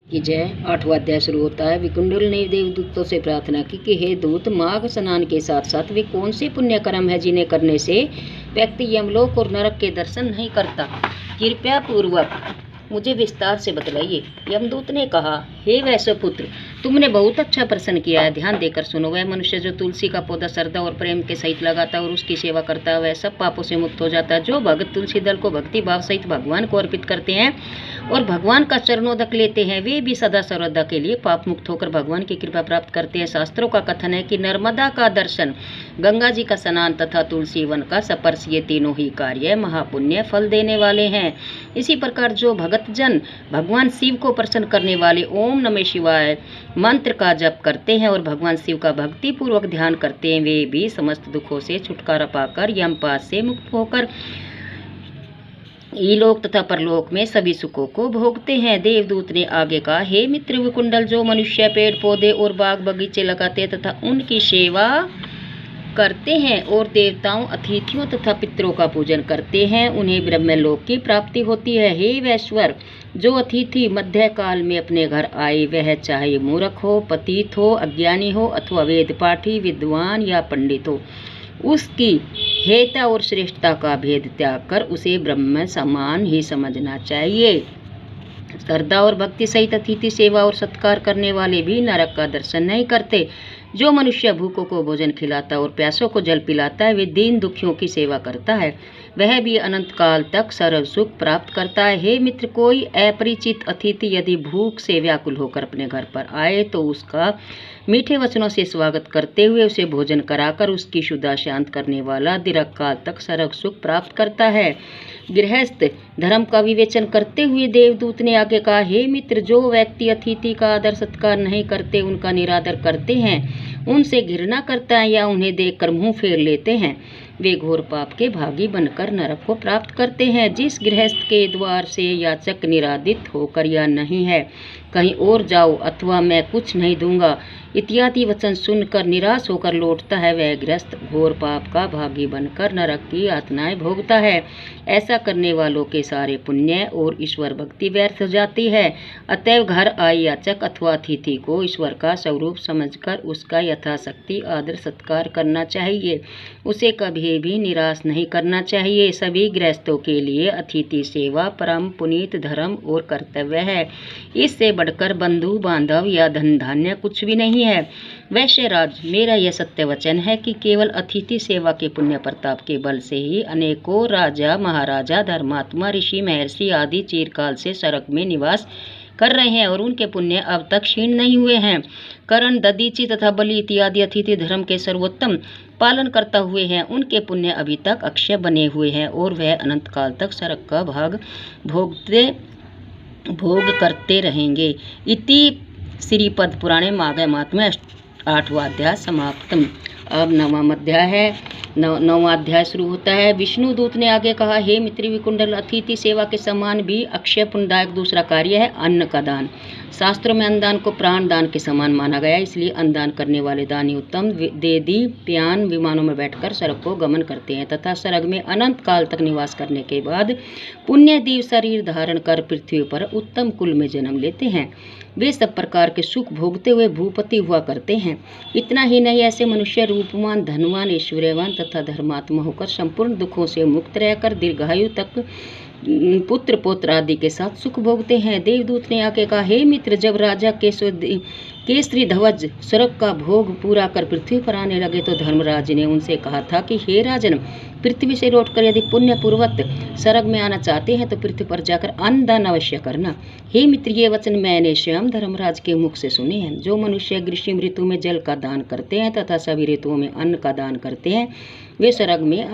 की जय। 8वां अध्याय शुरू होता है। विकुंडल ने देवदूतों से प्रार्थना की कि हे दूत, माघ स्नान के साथ साथ वे कौन से पुण्य कर्म है जिन्हें करने से व्यक्ति यमलोक और नरक के दर्शन नहीं करता, कृपया पूर्वक मुझे विस्तार से बतलाइए। यमदूत ने कहा, हे वैश्यपुत्र, तुमने बहुत अच्छा प्रश्न किया है। ध्यान देकर सुनो। वह मनुष्य जो तुलसी का पौधा श्रद्धा और प्रेम के सहित लगाता है और उसकी सेवा करता है, वह सब पापों से मुक्त हो जाता है। जो भक्त तुलसी दल को भक्ति भाव सहित भगवान को अर्पित करते हैं और भगवान का चरणोदक लेते हैं, वे भी सदा सर्वदा के लिए पाप मुक्त होकर भगवान की कृपा प्राप्त करते हैं। शास्त्रों का कथन है कि नर्मदा का दर्शन, गंगा जी का स्नान तथा तुलसी वन का स्पर्श, ये तीनों ही कार्य महापुण्य फल देने वाले हैं। इसी प्रकार जो भगत जन भगवान शिव को प्रसन्न करने वाले ओम नमः शिवाय मंत्र का जप करते हैं और भगवान शिव का भक्ति पूर्वक ध्यान करते हैं, वे भी समस्त दुखों से छुटकारा पाकर यमपाश से मुक्त होकर इलोक तथा परलोक में सभी सुखों को भोगते हैं। देवदूत ने आगे कहा, हे मित्र विकुंडल, जो मनुष्य पेड़ पौधे और बाग बगीचे लगाते हैं तथा उनकी सेवा करते हैं और देवताओं, अतिथियों तथा पितरों का पूजन करते हैं, उन्हें ब्रह्मलोक की प्राप्ति होती है। हे वैश्वर, जो अतिथि मध्य काल में अपने घर आए, वह चाहे मूर्ख हो, पतित हो, अज्ञानी हो अथवा वेद पाठी, विद्वान या पंडित हो, उसकी हेयता और श्रेष्ठता का भेद त्याग कर उसे ब्रह्म समान ही समझना चाहिए। श्रद्धा और भक्ति सहित अतिथि सेवा और सत्कार करने वाले भी नरक का दर्शन नहीं करते। जो मनुष्य भूखों को भोजन खिलाता और प्यासों को जल पिलाता है, वे दीन दुखियों की सेवा करता है, वह भी अनंत काल तक सर्व सुख प्राप्त करता है। हे मित्र, कोई अपरिचित अतिथि यदि भूख से व्याकुल होकर अपने घर पर आए तो उसका मीठे वचनों से स्वागत करते हुए उसे भोजन कराकर उसकी क्षुधा शांत करने वाला दीर्घ काल तक सर्व सुख प्राप्त करता है। गृहस्थ धर्म का विवेचन करते हुए देवदूत ने आगे कहा, हे मित्र, जो व्यक्ति अतिथि का आदर सत्कार नहीं करते, उनका निरादर करते हैं, उनसे घृणा करता है या उन्हें देखकर मुंह फेर लेते हैं, वे घोर पाप के भागी बनकर नरक को प्राप्त करते हैं। जिस गृहस्थ के द्वार से याचक निरादित होकर या नहीं है, कहीं और जाओ अथवा मैं कुछ नहीं दूंगा इत्यादि वचन सुनकर निराश होकर लौटता है, वह गृहस्थ घोर पाप का भागी बनकर नरक की यातनाएं भोगता है। ऐसा करने वालों के सारे पुण्य और ईश्वर भक्ति व्यर्थ हो जाती है। अतएव घर आए याचक अथवा अतिथि को ईश्वर का स्वरूप समझकर उसका यथाशक्ति आदर सत्कार करना चाहिए, उसे कभी भी निराश नहीं करना चाहिए। सभी गृहस्थों के लिए अतिथि सेवा परम पुनीत धर्म और कर्तव्य है। इससे बढ़कर बंधु बांधव या धन धान्य कुछ भी नहीं है। वैश्य राज, मेरा यह सत्य वचन है कि केवल अतिथि सेवा के पुण्य प्रताप के बल से ही अनेकों राजा महाराजा, धर्मात्मा, ऋषि, महर्षि आदि चिरकाल से स्वर्ग में निवास कर रहे हैं और उनके पुण्य अब तक क्षीण नहीं हुए हैं। करण, दधीचि तथा बलि इत्यादि अतिथि धर्म के सर्वोत्तम पालन करता हुए हैं, उनके पुण्य अभी तक अक्षय बने हुए हैं और वह अनंत काल तक स्वर्ग का भोग करते रहेंगे। इति श्रीपद पुराणे माघ माहात्म्य 8वां अध्याय समाप्तम। अब 9वां अध्याय है। 9वां अध्याय शुरू होता है। विष्णु दूत ने आगे कहा, हे मित्र विकुंडल, अतिथि सेवा के समान भी अक्षय पुण्यदायक दूसरा कार्य है अन्न का दान। शास्त्रों में अन्नदान को प्राण दान के समान माना गया, इसलिए अन्नदान करने वाले दानी उत्तम देदी प्यान विमानों में बैठकर स्वर्ग को गमन करते हैं तथा स्वर्ग में अनंत काल तक निवास करने के बाद पुण्य दीव शरीर धारण कर पृथ्वी पर उत्तम कुल में जन्म लेते हैं। वे सब प्रकार के सुख भोगते हुए भूपति हुआ करते हैं। इतना ही नहीं, ऐसे मनुष्य रूपवान, धनवान, ऐश्वर्यवान तथा धर्मात्मा होकर संपूर्ण दुखों से मुक्त रहकर दीर्घायु तक पुत्र पौत्र आदि के साथ सुख भोगते हैं। देवदूत ने आगे कहा, हे मित्र, जब राजा केसरी ध्वज स्वर्ग का भोग पूरा कर पृथ्वी पर आने लगे तो धर्मराज ने उनसे कहा था कि हे राजन, पृथ्वी से लौटकर यदि पुण्य पूर्वक स्वर्ग में आना चाहते हैं तो पृथ्वी पर जाकर अन्नदान अवश्य करना। हे मित्र, ये वचन मैंने स्वयं धर्मराज के मुख से सुने हैं। जो मनुष्य ग्रीष्म ऋतु में जल का दान करते हैं तथा सभी ऋतुओं में अन्न का दान करते हैं, वे स्वर्ग में